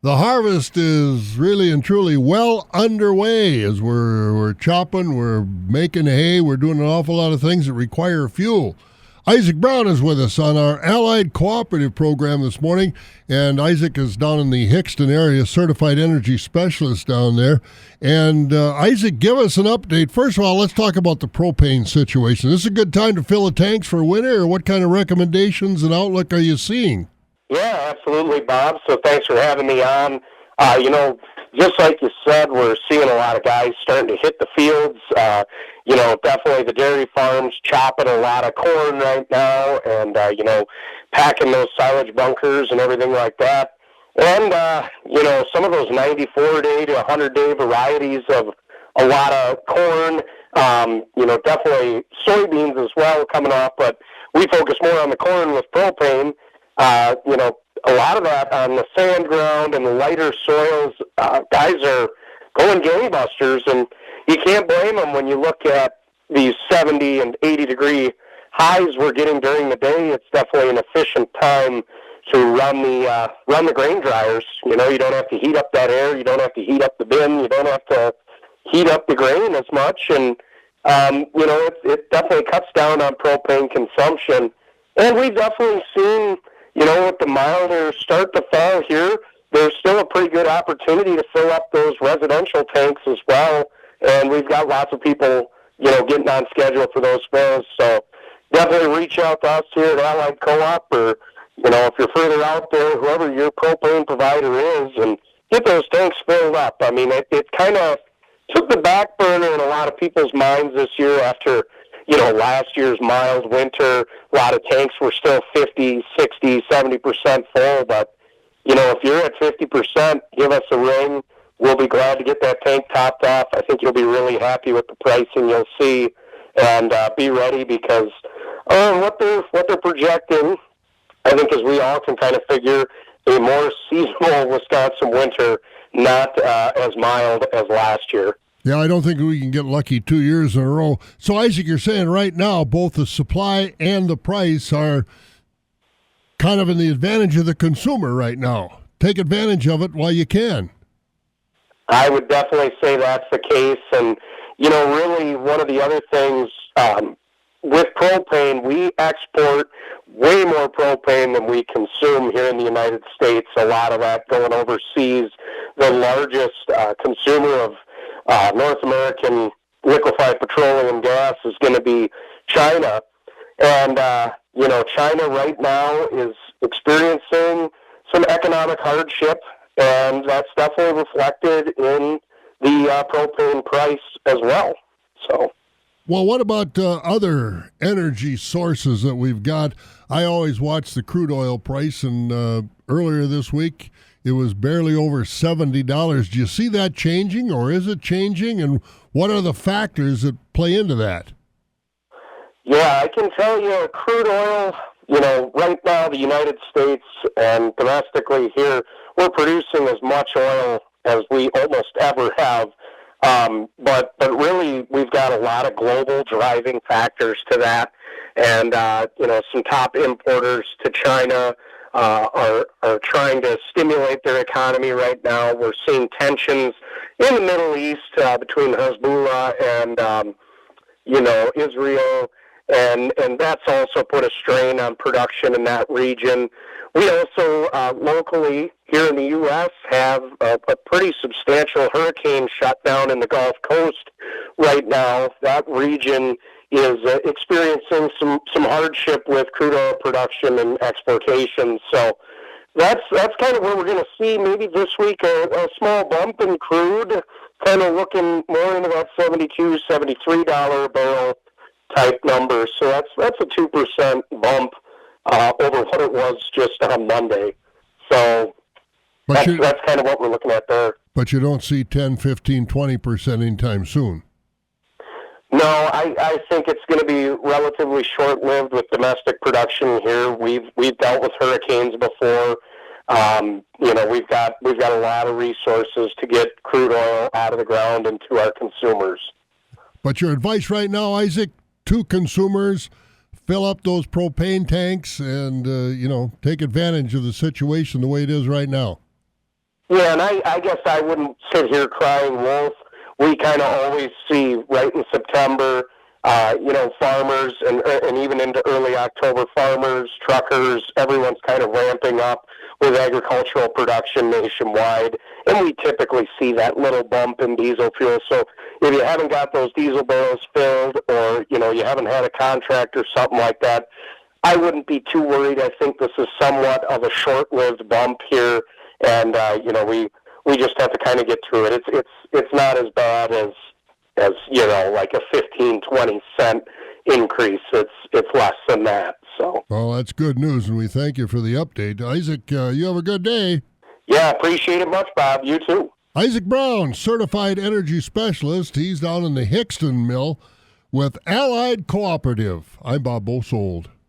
The harvest is really and truly well underway as we're chopping, we're making hay, we're doing an awful lot of things that require fuel. Isaac Brown is with us on our Allied Cooperative program this morning, and Isaac is down in the Hickston area, certified energy specialist down there. And Isaac, give us an update. First of all, let's talk about the propane situation. Is this a good time to fill the tanks for winter, or what kind of recommendations and outlook are you seeing? Yeah, absolutely, Bob. So thanks for having me on. Just like you said, we're seeing a lot of guys starting to hit the fields. Definitely the dairy farms chopping a lot of corn right now and, packing those silage bunkers and everything like that. And, some of those 94-day to 100-day varieties of a lot of corn, definitely soybeans as well coming off, but we focus more on the corn with propane. A lot of that on the sand ground and the lighter soils, guys are going gangbusters, and you can't blame them when you look at these 70 and 80 degree highs we're getting during the day. It's definitely an efficient time to run the grain dryers. You don't have to heat up that air, you don't have to heat up the bin, you don't have to heat up the grain as much, and it definitely cuts down on propane consumption. And we've definitely seen, with the milder start to fall here, there's still a pretty good opportunity to fill up those residential tanks as well. And we've got lots of people, getting on schedule for those fills. So definitely reach out to us here at Allied Co-op, or, if you're further out there, whoever your propane provider is, and get those tanks filled up. I mean, it kind of took the back burner in a lot of people's minds this year after last year's mild winter. A lot of tanks were still 50, 60, 70% full. But, if you're at 50%, give us a ring. We'll be glad to get that tank topped off. I think you'll be really happy with the pricing you'll see. And be ready, because what they're projecting, I think, as we all can kind of figure, a more seasonal Wisconsin winter, not as mild as last year. Yeah, I don't think we can get lucky 2 years in a row. So, Isaac, you're saying right now both the supply and the price are kind of in the advantage of the consumer right now. Take advantage of it while you can. I would definitely say that's the case. And, really one of the other things with propane, we export way more propane than we consume here in the United States. A lot of that going overseas. The largest consumer of North American liquefied petroleum gas is going to be China. And, China right now is experiencing some economic hardship, and that's definitely reflected in the propane price as well. So. Well, what about other energy sources that we've got? I always watch the crude oil price, and earlier this week, it was barely over $70. Do you see that changing, or is it changing? And what are the factors that play into that? Yeah, I can tell you crude oil, right now the United States and domestically here, we're producing as much oil as we almost ever have. But really, we've got a lot of global driving factors to that. And, some top importers to China are trying to stimulate their economy right now. We're seeing tensions in the Middle East between Hezbollah and, Israel, and that's also put a strain on production in that region. We also locally here in the U.S. have a pretty substantial hurricane shutdown in the Gulf Coast right now. That region is experiencing some hardship with crude oil production and exportation. So that's kind of where we're going to see maybe this week a small bump in crude, kind of looking more into that $72, $73 a barrel type number. So that's a 2% bump over what it was just on Monday. So that's kind of what we're looking at there. But you don't see 10, 15, 20% anytime soon. No, I think it's going to be relatively short-lived with domestic production here. We've dealt with hurricanes before. We've got a lot of resources to get crude oil out of the ground and to our consumers. But your advice right now, Isaac, to consumers, fill up those propane tanks and take advantage of the situation the way it is right now. Yeah, and I guess I wouldn't sit here crying wolf. We kind of always see right in September, farmers and even into early October, farmers, truckers, everyone's kind of ramping up with agricultural production nationwide, and we typically see that little bump in diesel fuel. So if you haven't got those diesel barrels filled, or you haven't had a contract or something like that, I wouldn't be too worried. I think this is somewhat of a short-lived bump here, and we just have to kind of get through it. It's not as bad as like a 15-20 cent increase. It's less than that. So. Well, that's good news, and we thank you for the update. Isaac, you have a good day. Yeah, appreciate it much, Bob. You too. Isaac Brown, certified energy specialist. He's down in the Hickston mill with Allied Cooperative. I'm Bob Bosold.